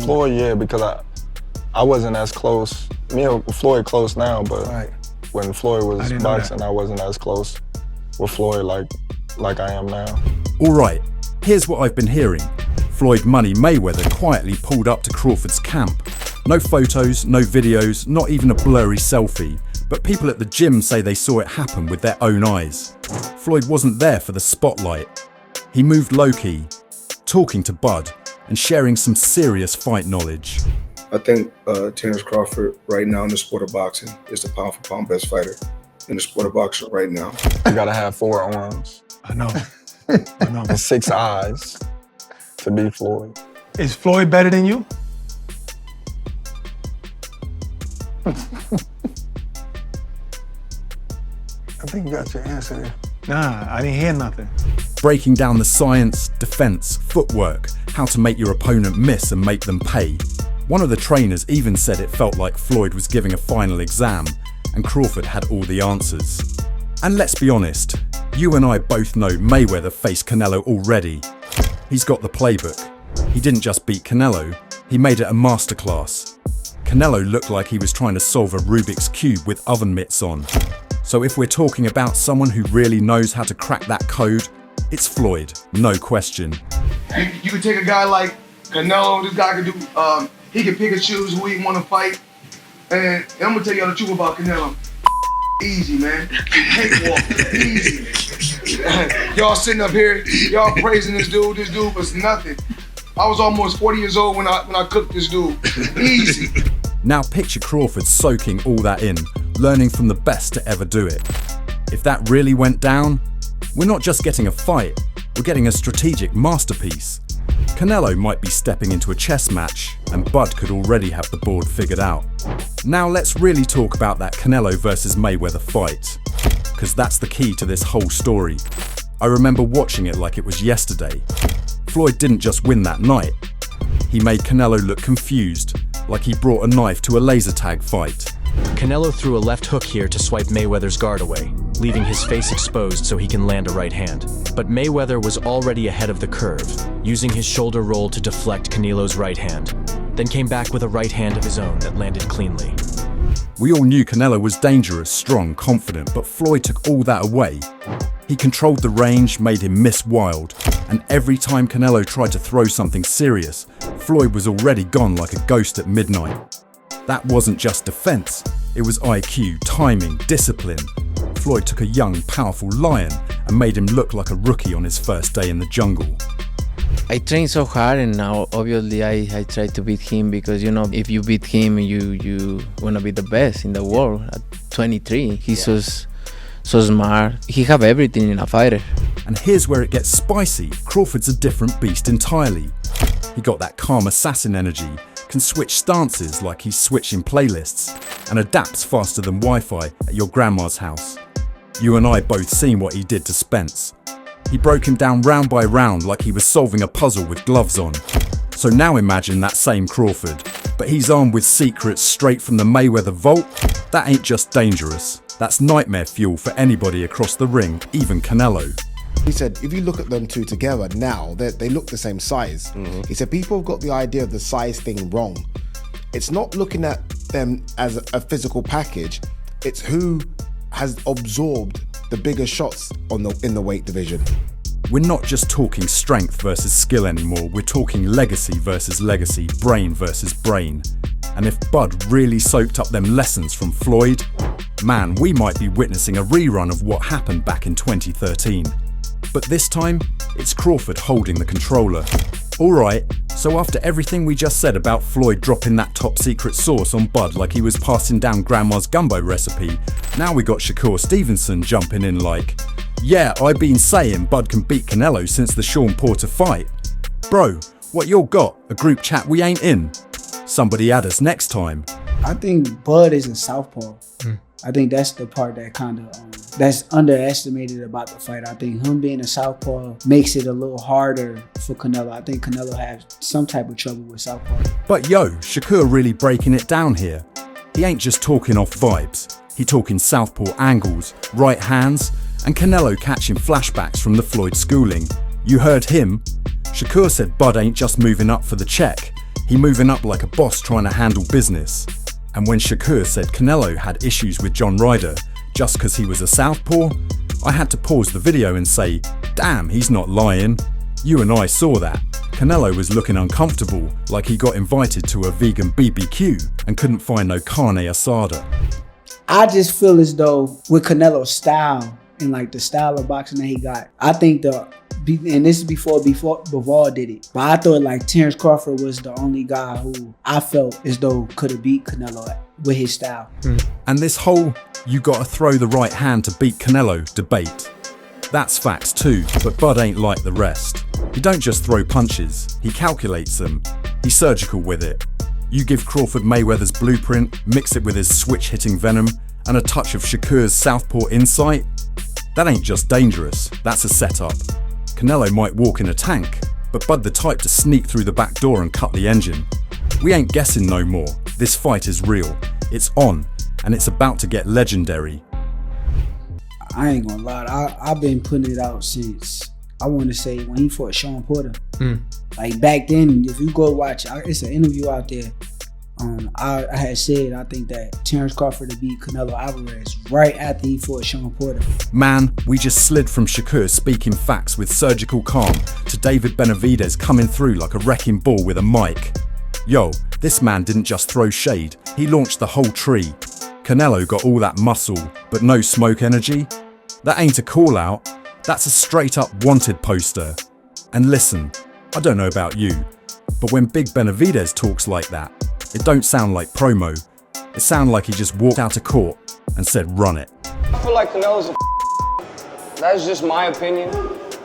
Floyd, yeah, because I wasn't as close. Me and Floyd close now, but when Floyd was boxing, I wasn't as close with Floyd like I am now. All right, here's what I've been hearing. Floyd Money Mayweather quietly pulled up to Crawford's camp. No photos, no videos, not even a blurry selfie. But people at the gym say they saw it happen with their own eyes. Floyd wasn't there for the spotlight. He moved low-key, talking to Bud and sharing some serious fight knowledge. I think Terence Crawford right now in the sport of boxing is the pound-for-pound best fighter in the sport of boxing right now. You gotta have 4 arms. I know. I know. And 6 eyes to beat Floyd. Is Floyd better than you? I think you got your answer there. Nah, I didn't hear nothing. Breaking down the science, defense, footwork, how to make your opponent miss and make them pay. One of the trainers even said it felt like Floyd was giving a final exam and Crawford had all the answers. And let's be honest, you and I both know Mayweather faced Canelo already. He's got the playbook. He didn't just beat Canelo, he made it a masterclass. Canelo looked like he was trying to solve a Rubik's Cube with oven mitts on. So if we're talking about someone who really knows how to crack that code, it's Floyd, no question. You can take a guy like Canelo, this guy can do, he can pick and choose who he want to fight. And I'm gonna tell y'all the truth about Canelo. Easy, man. Cakewalk, easy. Y'all sitting up here, y'all praising this dude was nothing. I was almost 40 years old when I cooked this dude. Easy. Now picture Crawford soaking all that in, learning from the best to ever do it. If that really went down, we're not just getting a fight, we're getting a strategic masterpiece. Canelo might be stepping into a chess match, and Bud could already have the board figured out. Now let's really talk about that Canelo versus Mayweather fight, because that's the key to this whole story. I remember watching it like it was yesterday. Floyd didn't just win that night. He made Canelo look confused, like he brought a knife to a laser tag fight. Canelo threw a left hook here to swipe Mayweather's guard away, leaving his face exposed so he can land a right hand. But Mayweather was already ahead of the curve, using his shoulder roll to deflect Canelo's right hand, then came back with a right hand of his own that landed cleanly. We all knew Canelo was dangerous, strong, confident, but Floyd took all that away. He controlled the range, made him miss wild, and every time Canelo tried to throw something serious, Floyd was already gone like a ghost at midnight. That wasn't just defense, it was IQ, timing, discipline. Floyd took a young, powerful lion and made him look like a rookie on his first day in the jungle. I trained so hard, and now obviously I try to beat him because, you know, if you beat him, you want to be the best in the world. At 23, he's so smart. He have everything in a fighter. And here's where it gets spicy. Crawford's a different beast entirely. He got that calm assassin energy, can switch stances like he's switching playlists, and adapts faster than Wi-Fi at your grandma's house. You and I both seen what he did to Spence. He broke him down round by round like he was solving a puzzle with gloves on. So now imagine that same Crawford, but he's armed with secrets straight from the Mayweather vault. That ain't just dangerous, that's nightmare fuel for anybody across the ring, even Canelo. He said, if you look at them two together now, they look the same size. He said, people have got the idea of the size thing wrong. It's not looking at them as a physical package, it's who has absorbed the bigger shots in the weight division. We're not just talking strength versus skill anymore, we're talking legacy versus legacy, brain versus brain. And if Bud really soaked up them lessons from Floyd, man, we might be witnessing a rerun of what happened back in 2013. But this time, it's Crawford holding the controller. Alright, so after everything we just said about Floyd dropping that top secret sauce on Bud like he was passing down grandma's gumbo recipe, now we got Shakur Stevenson jumping in like, yeah, I've been saying Bud can beat Canelo since the Sean Porter fight. Bro, what you got? A group chat we ain't in? Somebody add us next time. I think Bud is a southpaw. I think that's the part that kind of that's underestimated about the fight. I think him being a southpaw makes it a little harder for Canelo. I think Canelo has some type of trouble with southpaw. But yo, Shakur really breaking it down here. He ain't just talking off vibes. He talking southpaw angles, right hands, and Canelo catching flashbacks from the Floyd schooling. You heard him. Shakur said Bud ain't just moving up for the check. He moving up like a boss trying to handle business. And when Shakur said Canelo had issues with John Ryder just because he was a southpaw, I had to pause the video and say, damn, he's not lying. You and I saw that. Canelo was looking uncomfortable, like he got invited to a vegan BBQ and couldn't find no carne asada. I just feel as though with Canelo's style and like the style of boxing that he got, I think and this is before Bivol did it, but I thought like Terence Crawford was the only guy who I felt as though could have beat Canelo with his style. And this whole you gotta throw the right hand to beat Canelo debate, that's facts too, but Bud ain't like the rest. He don't just throw punches, he calculates them, he's surgical with it. You give Crawford Mayweather's blueprint, mix it with his switch-hitting venom, and a touch of Shakur's southpaw insight, that ain't just dangerous, that's a setup. Canelo might walk in a tank, but Bud the type to sneak through the back door and cut the engine. We ain't guessing no more, this fight is real, it's on, and it's about to get legendary. I ain't gonna lie, I've been putting it out since, I want to say when he fought Sean Porter. Like back then, if you go watch, it's an interview out there. I had said I think that Terence Crawford to beat Canelo Alvarez right after he fought Sean Porter. Man, we just slid from Shakur speaking facts with surgical calm to David Benavidez coming through like a wrecking ball with a mic. Yo, this man didn't just throw shade, he launched the whole tree. Canelo got all that muscle, but no smoke energy. That ain't a call out, that's a straight up wanted poster. And listen, I don't know about you, but when Big Benavidez talks like that, it don't sound like promo. It sounds like he just walked out of court and said, run it. I feel like Canelo's that's just my opinion,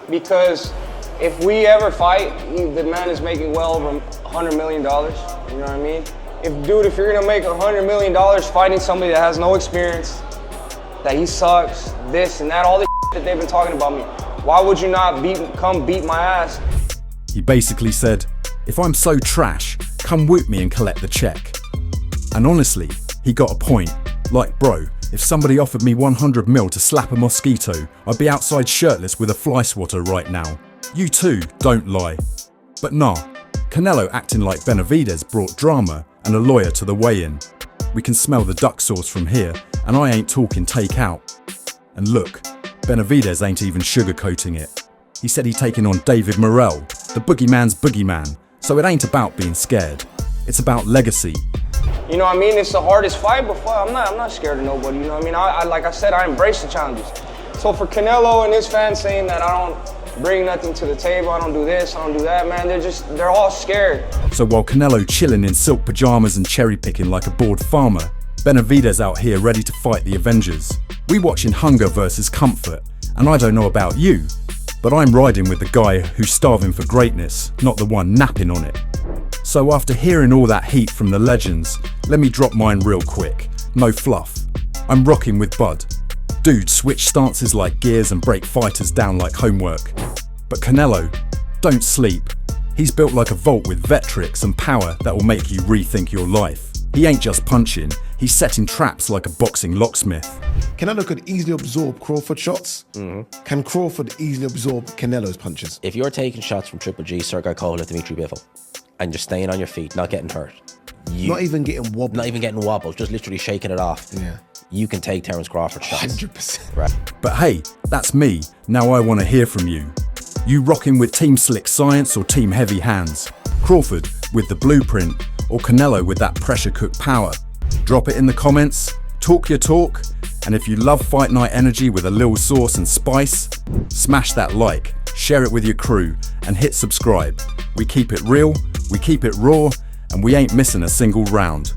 because if we ever fight, the man is making well over $100 million, you know what I mean? If you're gonna make $100 million fighting somebody that has no experience, that he sucks, this and that, all the that they've been talking about me, why would you not come beat my ass? He basically said, if I'm so trash, come whoop me and collect the check. And honestly, he got a point. Like, bro, if somebody offered me 100 mil to slap a mosquito, I'd be outside shirtless with a fly swatter right now. You too, don't lie. But nah, Canelo acting like Benavidez brought drama and a lawyer to the weigh-in. We can smell the duck sauce from here, and I ain't talking takeout. And look, Benavidez ain't even sugarcoating it. He said he taking on David Morrell, the boogeyman's boogeyman, so it ain't about being scared. It's about legacy. You know what I mean? It's the hardest fight, but I'm not scared of nobody, you know what I mean? Like I said, I embrace the challenges. So for Canelo and his fans saying that I don't bring nothing to the table, I don't do this, I don't do that, man, they're all scared. So while Canelo chilling in silk pajamas and cherry picking like a bored farmer, Benavidez out here ready to fight the Avengers. We watching hunger versus comfort, and I don't know about you, but I'm riding with the guy who's starving for greatness, not the one napping on it. So after hearing all that heat from the legends, let me drop mine real quick, no fluff. I'm rocking with Bud. Dude switch stances like gears and break fighters down like homework. But Canelo, don't sleep. He's built like a vault with vet tricks and power that will make you rethink your life. He ain't just punching, he's setting traps like a boxing locksmith. Canelo could easily absorb Crawford shots. Can Crawford easily absorb Canelo's punches? If you're taking shots from Triple G, Sergey Kovalev, Dimitri Bivol, and you're staying on your feet, not getting hurt. Not even getting wobbled. Not even getting wobbled, just literally shaking it off. Yeah. You can take Terence Crawford shots. 100%. Right. But hey, that's me. Now I want to hear from you. You rocking with Team Slick Science or Team Heavy Hands? Crawford with the blueprint or Canelo with that pressure cooked power? Drop it in the comments, talk your talk, and if you love fight night energy with a little sauce and spice, smash that like, share it with your crew, and hit subscribe. We keep it real, we keep it raw, and we ain't missing a single round.